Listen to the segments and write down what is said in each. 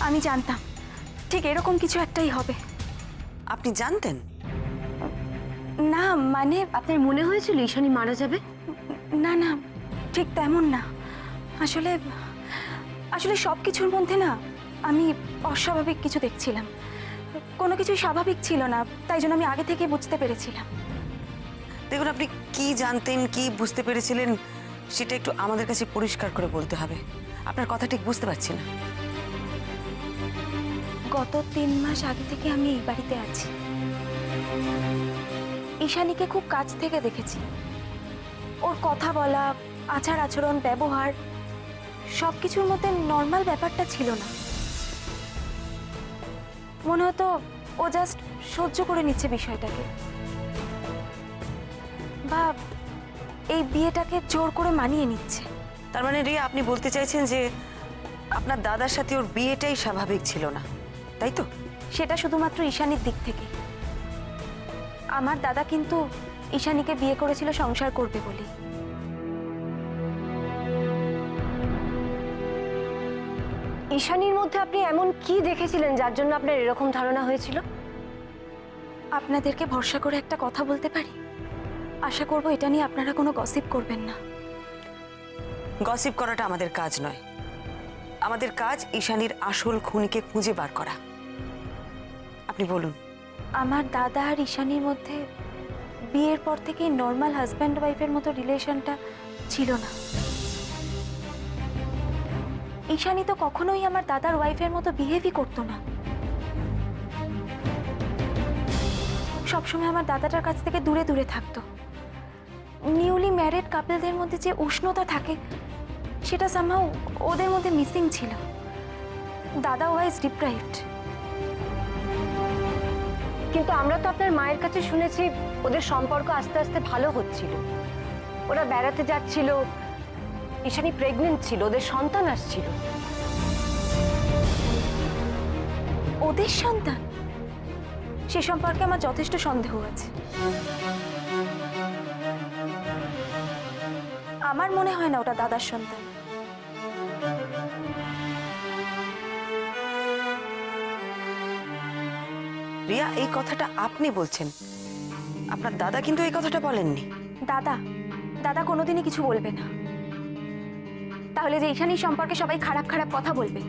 আমি জানতাম ঠিক এরকম কিছু একটাই হবে। আপনি জানতেন? না মানে আপনার মনে হয়েছিল ঈশানী মারা যাবে? না না, ঠিক তেমন না। আসলে আসলে সব কিছুর মধ্যে না আমি অস্বাভাবিক কিছু দেখছিলাম। কোনো কিছুই স্বাভাবিক ছিল না, তাই জন্য আমি আগে থেকে বুঝতে পেরেছিলাম। দেখুন, আপনি কি জানতেন, কি বুঝতে পেরেছিলেন সেটা একটু আমাদের কাছে পরিষ্কার করে বলতে হবে। আপনার কথা ঠিক বুঝতে পারছি না। গত 3 মাস আগে থেকে আমি এই বাড়িতে আছি। ঈশানীকে খুব কাছ থেকে দেখেছি। ওর কথা বলা, আচার আচরণ, ব্যবহার সবকিছুর মধ্যে নর্মাল ব্যাপারটা ছিল না। মনে হতো ও জাস্ট সহ্য করে নিচ্ছে বিষয়টাকে, বা এই বিয়েটাকে জোর করে মানিয়ে নিচ্ছে। তার মানে রিয়া, আপনি বলতে চাইছেন যে আপনার দাদার সাথে ওর বিয়েটাই স্বাভাবিক ছিল না, তাই তো? সেটা শুধুমাত্র ঈশানীর দিক থেকে। আমার দাদা কিন্তু ঈশানীকে বিয়ে করেছিল সংসার করবে বলে। ঈশানীর মধ্যে আপনি এমন কি দেখেছিলেন যার জন্য আপনার এরকম ধারণা হয়েছিল? আপনাদেরকে ভরসা করে একটা কথা বলতে পারি? আশা করব এটা নিয়ে আপনারা কোনো গসিপ করবেন না। গসিপ করাটা আমাদের কাজ নয়। আমাদের কাজ ঈশানীর আসল খুনিকে খুঁজে বার করা। আপনি বলুন। আমার দাদা আর ঈশানীর মধ্যে বিয়ের পর থেকে নর্মাল হাজব্যান্ড ওয়াইফের মতো রিলেশনটা ছিল না। ঈশানী তো কখনোই আমার দাদার ওয়াইফের মতো বিহেভই করতো না। সবসময় আমার দাদাটার কাছ থেকে দূরে দূরে থাকতো। নিউলি ম্যারিড কাপলদের মধ্যে যে উষ্ণতা থাকে সেটা সামহাউ ওদের মধ্যে মিসিং ছিল। দাদা ওয়াইজ ডিপ্রাইভড। কিন্তু আমরা তো আপনার মায়ের কাছে শুনেছি ওদের সম্পর্ক আস্তে আস্তে ভালো হচ্ছিল। ওরা বেড়াতে যাচ্ছিল, ঈশানী প্রেগনেন্ট ছিল, ওদের সন্তান আসছিল। ওদের সন্তান? সে সম্পর্কে আমার যথেষ্ট সন্দেহ আছে। আমার মনে হয় না ওটা দাদার সন্তান। রিয়া, এই কথাটা আপনি বলছেন, আপনার দাদা কিন্তু এই কথাটা বলেননি। দাদা দাদা কোনোদিনই কিছু বলবে না। তাহলে যে ঈশানীর সম্পর্কে সবাই খারাপ খারাপ কথা বলবে,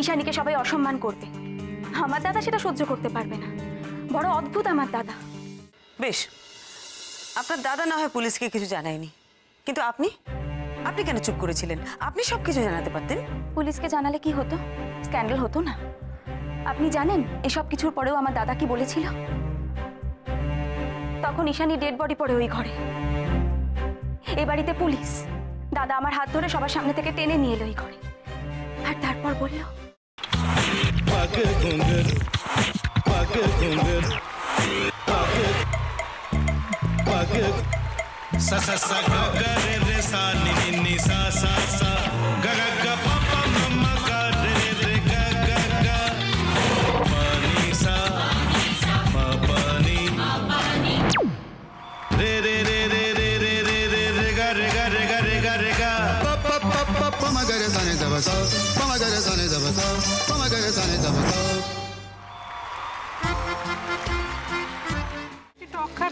ঈশানীকে সবাই অসম্মান করবে, আমার দাদা সেটা সহ্য করতে পারবে না। বড় অদ্ভুত আমার দাদা। বেশ, আপনার দাদা না হয় পুলিশকে কিছু জানায়নি, কিন্তু আপনি আপনি কেন চুপ করেছিলেন? আপনি সবকিছু জানাতে পারতেন। পুলিশকে জানালে কি হতো? স্ক্যান্ডাল হতো না? আপনি জানেন এসব কিছুর পরেও আমার দাদা কি বলেছিল? তখন ঈশানী ডেড বডি পড়ে ওই ঘরে। এ বাড়িতে পুলিশ। দাদা আমার হাত ধরে সবার সামনে থেকে টেনে নিয়ে এলো এই ঘরে, আর তারপর বলল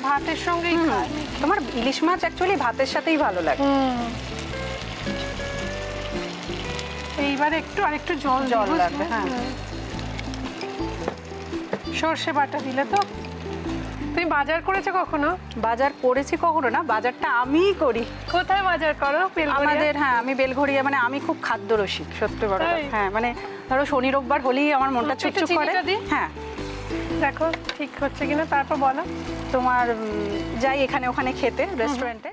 ভাতের সঙ্গেই খায়। তোমার ইলিশ মাছ অ্যাকচুয়ালি ভাতের সাথেই ভালো লাগে। এইবার একটু আরেকটু জল লাগবে। হ্যাঁ, সর্ষে বাটা দিলে তো। তুমি বাজার করেছো কখনো? বাজার করেছি কখনো না, বাজারটা আমিই করি। কোথায় বাজার করো? আমাদের, হ্যাঁ, আমি বেলঘড়িয়া। মানে আমি খুব খাদ্য রসিক, সত্যি বড়। হ্যাঁ, মানে ধরো শনি রোববার হলেই আমার মনটা চুপচুপ করে। হ্যাঁ, দেখো ঠিক হচ্ছে কিনা, তারপর বলো। তোমার যাই এখানে ওখানে খেতে, রেস্টুরেন্টে।